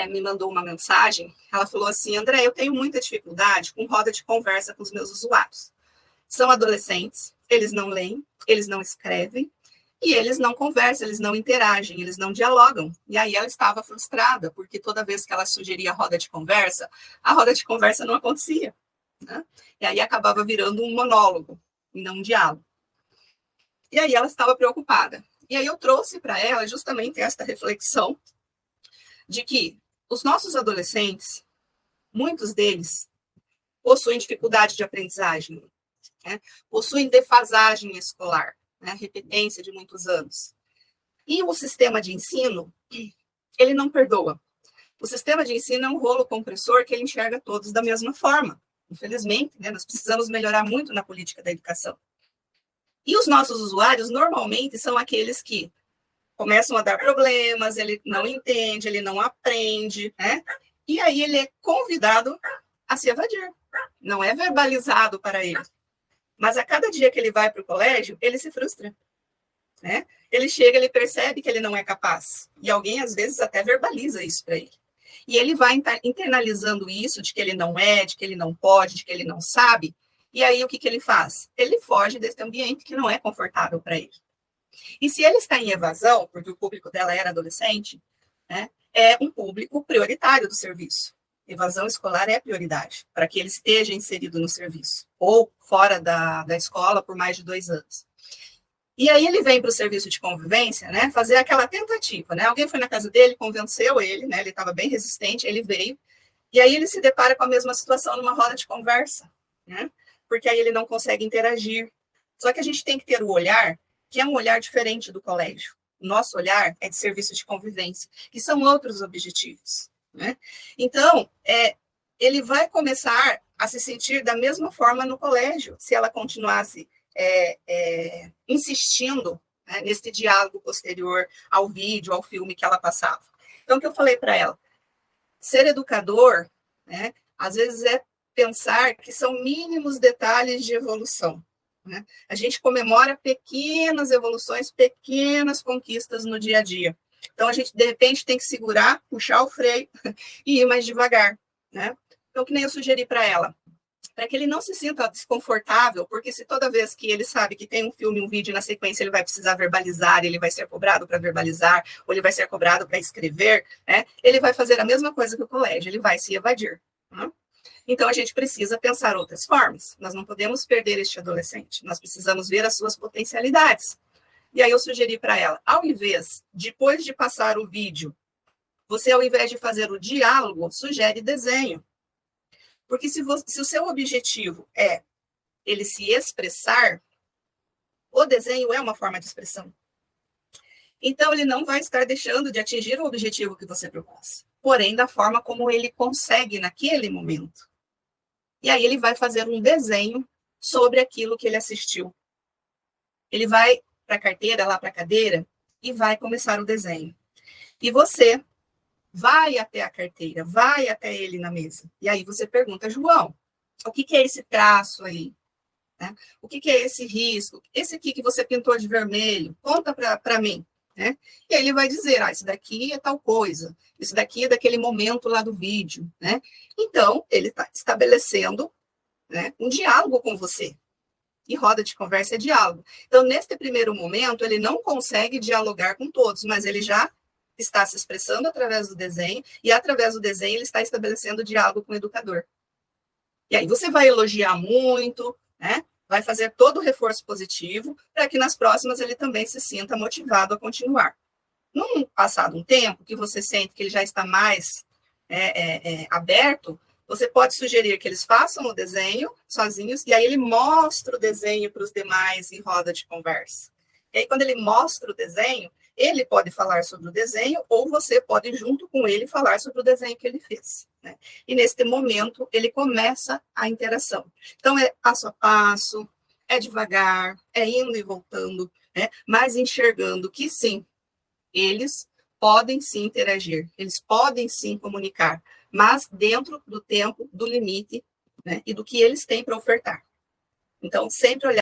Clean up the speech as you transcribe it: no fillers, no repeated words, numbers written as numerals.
me mandou uma mensagem, ela falou assim, André, eu tenho muita dificuldade com roda de conversa com os meus usuários. São adolescentes, eles não leem, eles não escrevem, e eles não conversam, eles não interagem, eles não dialogam. E aí ela estava frustrada, porque toda vez que ela sugeria a roda de conversa não acontecia. Né? E aí acabava virando um monólogo, e não um diálogo. E aí ela estava preocupada. E aí eu trouxe para ela justamente esta reflexão de que os nossos adolescentes, muitos deles, possuem dificuldade de aprendizagem, né? Possuem defasagem escolar, né? Repetência de muitos anos. E o sistema de ensino, ele não perdoa. O sistema de ensino é um rolo compressor que ele enxerga todos da mesma forma. Infelizmente, né, nós precisamos melhorar muito na política da educação. E os nossos usuários, normalmente, são aqueles que começam a dar problemas, ele não entende, ele não aprende, né? E aí ele é convidado a se evadir. Não é verbalizado para ele. Mas a cada dia que ele vai para o colégio, ele se frustra. Né? Ele chega, ele percebe que ele não é capaz. E alguém, às vezes, até verbaliza isso para ele. E ele vai internalizando isso, de que ele não é, de que ele não pode, de que ele não sabe. E aí, o que ele faz? Ele foge desse ambiente que não é confortável para ele. E se ele está em evasão, porque o público dela era adolescente, né, é um público prioritário do serviço. Evasão escolar é prioridade, para que ele esteja inserido no serviço, ou fora da escola por mais de 2 anos. E aí ele vem para o serviço de convivência, né, fazer aquela tentativa, né? Alguém foi na casa dele, convenceu ele, né? Ele estava bem resistente, ele veio, e aí ele se depara com a mesma situação numa roda de conversa, né? Porque aí ele não consegue interagir. Só que a gente tem que ter o olhar, que é um olhar diferente do colégio. O nosso olhar é de serviço de convivência, que são outros objetivos, né? Então, ele vai começar a se sentir da mesma forma no colégio, se ela continuasse insistindo, né, nesse diálogo posterior ao vídeo, ao filme que ela passava. Então, o que eu falei para ela? Ser educador, né, às vezes é pensar que são mínimos detalhes de evolução. Né? A gente comemora pequenas evoluções, pequenas conquistas no dia a dia. Então, a gente, de repente, tem que segurar, puxar o freio e ir mais devagar. Né? Então, que nem eu sugeri para ela, para que ele não se sinta desconfortável, porque se toda vez que ele sabe que tem um filme, um vídeo na sequência, ele vai precisar verbalizar, ele vai ser cobrado para verbalizar, ou ele vai ser cobrado para escrever, né? Ele vai fazer a mesma coisa que o colégio, ele vai se evadir. Né? Então, a gente precisa pensar outras formas. Nós não podemos perder este adolescente. Nós precisamos ver as suas potencialidades. E aí eu sugeri para ela, ao invés, depois de passar o vídeo, você, ao invés de fazer o diálogo, sugere desenho. Porque se o seu objetivo é ele se expressar, o desenho é uma forma de expressão. Então, ele não vai estar deixando de atingir o objetivo que você propôs, porém, da forma como ele consegue naquele momento. E aí ele vai fazer um desenho sobre aquilo que ele assistiu. Ele vai para a carteira, lá para a cadeira, e vai começar o desenho. E você vai até a carteira, vai até ele na mesa. E aí você pergunta, João, o que é esse traço aí? Né? O que é esse risco? Esse aqui que você pintou de vermelho, conta para mim. Né? E aí ele vai dizer, isso daqui é tal coisa, isso daqui é daquele momento lá do vídeo. Né? Então, ele está estabelecendo, né, um diálogo com você. E roda de conversa é diálogo. Então, neste primeiro momento, ele não consegue dialogar com todos, mas ele já está se expressando através do desenho, e através do desenho ele está estabelecendo diálogo com o educador. E aí você vai elogiar muito, né? Vai fazer todo o reforço positivo, para que nas próximas ele também se sinta motivado a continuar. Num passado um tempo, que você sente que ele já está mais aberto, você pode sugerir que eles façam o desenho sozinhos, e aí ele mostra o desenho para os demais em roda de conversa. E aí, quando ele mostra o desenho, ele pode falar sobre o desenho, ou você pode, junto com ele, falar sobre o desenho que ele fez. Né? E, neste momento, ele começa a interação. Então, é passo a passo, é devagar, é indo e voltando, né? Mas enxergando que, sim, eles podem sim interagir, eles podem sim comunicar, mas dentro do tempo, do limite, né? E do que eles têm para ofertar. Então, sempre olhar